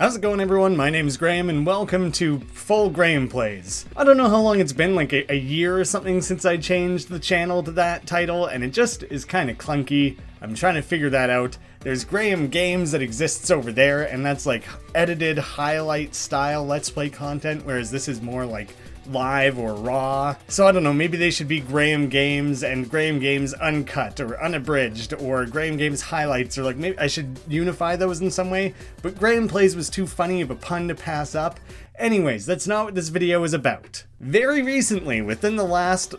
How's it going, everyone? My name's Graeme and welcome to Full Graeme Plays. I don't know how long it's been, like a year or something since I changed the channel to that title, and it just is kind of clunky. I'm trying to figure that out. There's Graeme Games that exists over there, and that's like edited highlight style Let's Play content, whereas this is more like live or raw. So I don't know, maybe they should be Graeme Games and Graeme Games Uncut or Unabridged or Graeme Games Highlights, or like maybe I should unify those in some way. But Graeme Plays was too funny of a pun to pass up. Anyways, that's not what this video is about. Very recently, within the last,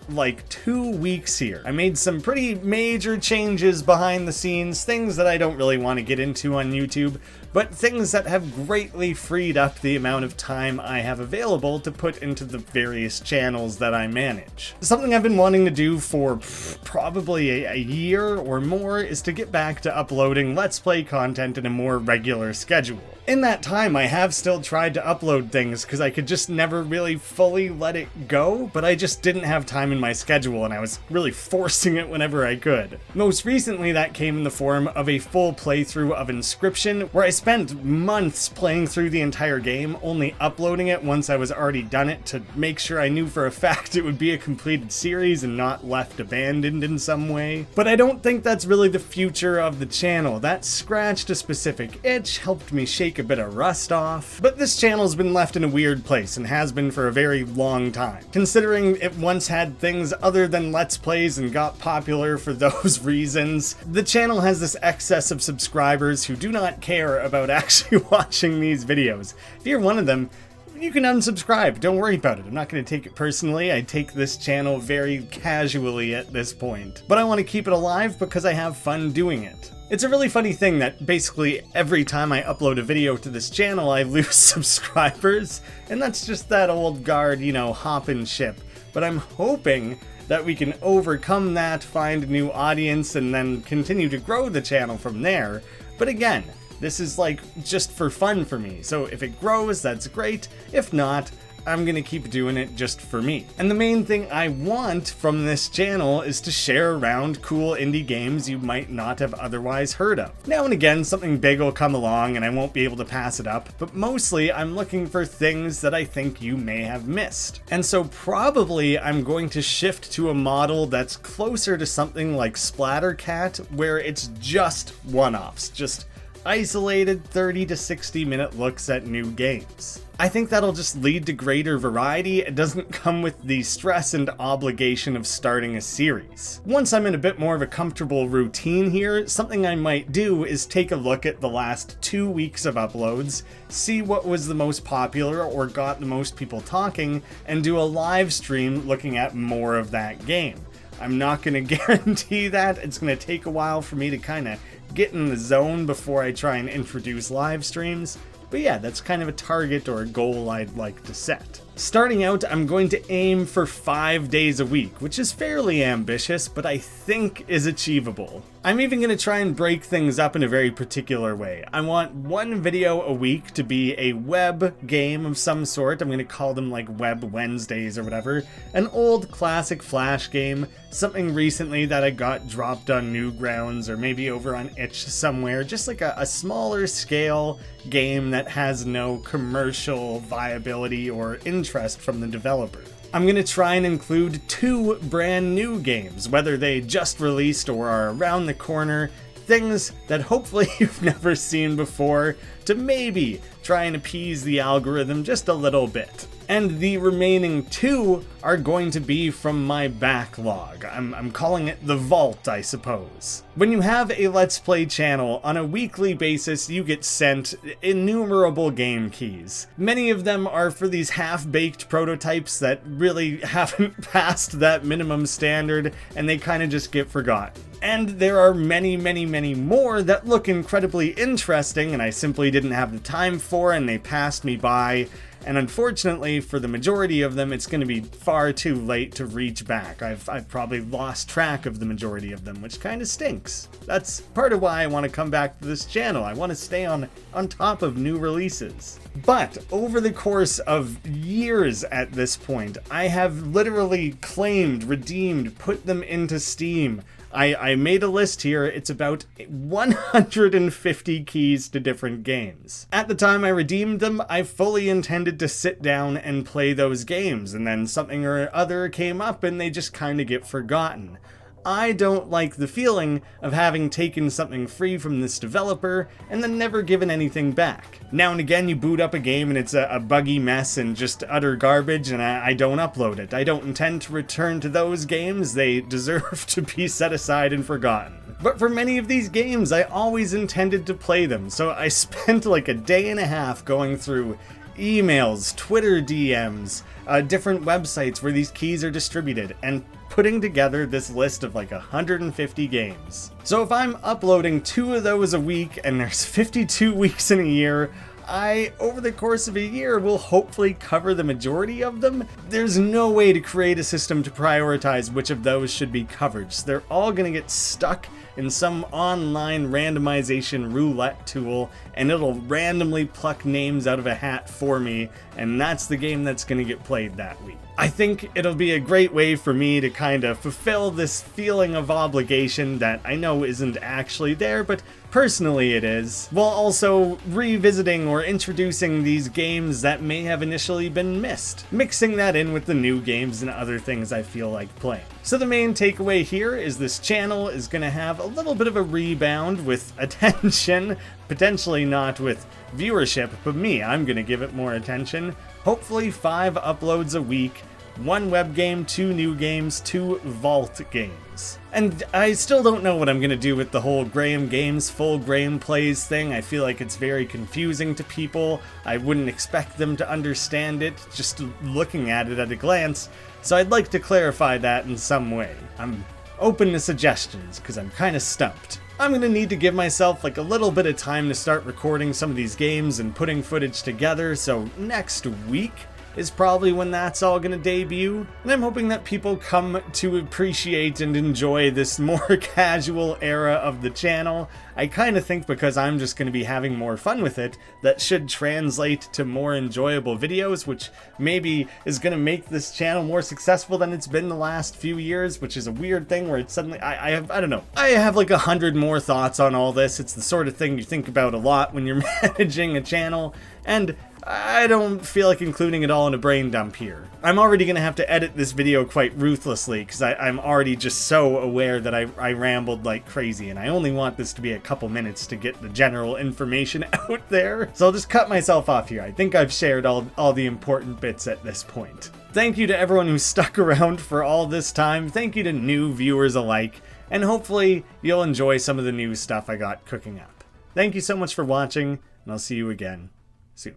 2 weeks here, I made some pretty major changes behind the scenes, things that I don't really want to get into on YouTube, but things that have greatly freed up the amount of time I have available to put into the various channels that I manage. Something I've been wanting to do for probably a year or more is to get back to uploading Let's Play content in a more regular schedule. In that time, I have still tried to upload things because I could just never really fully let it go, but I just didn't have time in my schedule and I was really forcing it whenever I could. Most recently, that came in the form of a full playthrough of Inscription, where I spent months playing through the entire game, only uploading it once I was already done it to make sure I knew for a fact it would be a completed series and not left abandoned in some way. But I don't think that's really the future of the channel. That scratched a specific itch, helped me shake a bit of rust off, but this channel's been left in a weird place and has been for a very long time. Considering it once had things other than Let's Plays and got popular for those reasons, the channel has this excess of subscribers who do not care about actually watching these videos. If you're one of them, you can unsubscribe, don't worry about it. I'm not going to take it personally. I take this channel very casually at this point. But I want to keep it alive because I have fun doing it. It's a really funny thing that basically every time I upload a video to this channel, I lose subscribers. And that's just that old guard, hop and ship. But I'm hoping that we can overcome that, find a new audience, and then continue to grow the channel from there. But again, this is just for fun for me, so if it grows, that's great. If not, I'm gonna keep doing it just for me. And the main thing I want from this channel is to share around cool indie games you might not have otherwise heard of. Now and again, something big will come along and I won't be able to pass it up, but mostly I'm looking for things that I think you may have missed. And so probably I'm going to shift to a model that's closer to something like Splattercat, where it's just one-offs, just isolated 30 to 60 minute looks at new games. I think that'll just lead to greater variety. It doesn't come with the stress and obligation of starting a series. Once I'm in a bit more of a comfortable routine here, something I might do is take a look at the last 2 weeks of uploads, see what was the most popular or got the most people talking, and do a live stream looking at more of that game. I'm not going to guarantee that. It's going to take a while for me to kind of get in the zone before I try and introduce live streams. But yeah, that's kind of a target or a goal I'd like to set. Starting out, I'm going to aim for 5 days a week, which is fairly ambitious, but I think is achievable. I'm even going to try and break things up in a very particular way. I want one video a week to be a web game of some sort. I'm going to call them like Web Wednesdays or whatever. An old classic Flash game, something recently that I got dropped on Newgrounds or maybe over on itch somewhere. Just like a smaller scale game that has no commercial viability or interest from the developer. I'm going to try and include 2 brand new games, whether they just released or are around the corner, things that hopefully you've never seen before, to maybe try and appease the algorithm just a little bit. And the remaining 2 are going to be from my backlog. I'm calling it the vault, I suppose. When you have a Let's Play channel, on a weekly basis you get sent innumerable game keys. Many of them are for these half-baked prototypes that really haven't passed that minimum standard, and they kind of just get forgotten. And there are many, many, many more that look incredibly interesting and I simply didn't have the time for, and they passed me by. And unfortunately, for the majority of them, it's going to be far too late to reach back. I've probably lost track of the majority of them, which kind of stinks. That's part of why I want to come back to this channel. I want to stay on top of new releases. But over the course of years at this point, I have literally claimed, redeemed, put them into Steam I made a list here. It's about 150 keys to different games. At the time I redeemed them, I fully intended to sit down and play those games, and then something or other came up and they just kind of get forgotten. I don't like the feeling of having taken something free from this developer and then never given anything back. Now and again you boot up a game and it's a buggy mess and just utter garbage, and I don't upload it. I don't intend to return to those games. They deserve to be set aside and forgotten. But for many of these games, I always intended to play them, so I spent like a day and a half going through emails, Twitter DMs, different websites where these keys are distributed, and putting together this list of like 150 games. So if I'm uploading 2 of those a week and there's 52 weeks in a year, I, over the course of a year, will hopefully cover the majority of them. There's no way to create a system to prioritize which of those should be covered, so they're all gonna get stuck in some online randomization roulette tool, and it'll randomly pluck names out of a hat for me, and that's the game that's gonna get played that week. I think it'll be a great way for me to kind of fulfill this feeling of obligation that I know isn't actually there, but personally it is, while also revisiting or introducing these games that may have initially been missed, mixing that in with the new games and other things I feel like playing. So the main takeaway here is this channel is going to have a little bit of a rebound with attention, potentially not with viewership, but I'm going to give it more attention. Hopefully 5 uploads a week, 1 web game, 2 new games, 2 vault games. And I still don't know what I'm going to do with the whole Graeme Games full Graeme Plays thing. I feel like it's very confusing to people. I wouldn't expect them to understand it just looking at it at a glance. So I'd like to clarify that in some way. I'm open to suggestions because I'm kind of stumped. I'm going to need to give myself like a little bit of time to start recording some of these games and putting footage together, so next week is probably when that's all going to debut, and I'm hoping that people come to appreciate and enjoy this more casual era of the channel. I kind of think because I'm just going to be having more fun with it, that should translate to more enjoyable videos, which maybe is going to make this channel more successful than it's been the last few years, which is a weird thing where it's suddenly, I don't know. I have like 100 more thoughts on all this. It's the sort of thing you think about a lot when you're managing a channel, and I don't feel like including it all in a brain dump here. I'm already going to have to edit this video quite ruthlessly because I'm already just so aware that I rambled like crazy, and I only want this to be a couple minutes to get the general information out there. So I'll just cut myself off here. I think I've shared all the important bits at this point. Thank you to everyone who stuck around for all this time. Thank you to new viewers alike, and hopefully you'll enjoy some of the new stuff I got cooking up. Thank you so much for watching, and I'll see you again soon.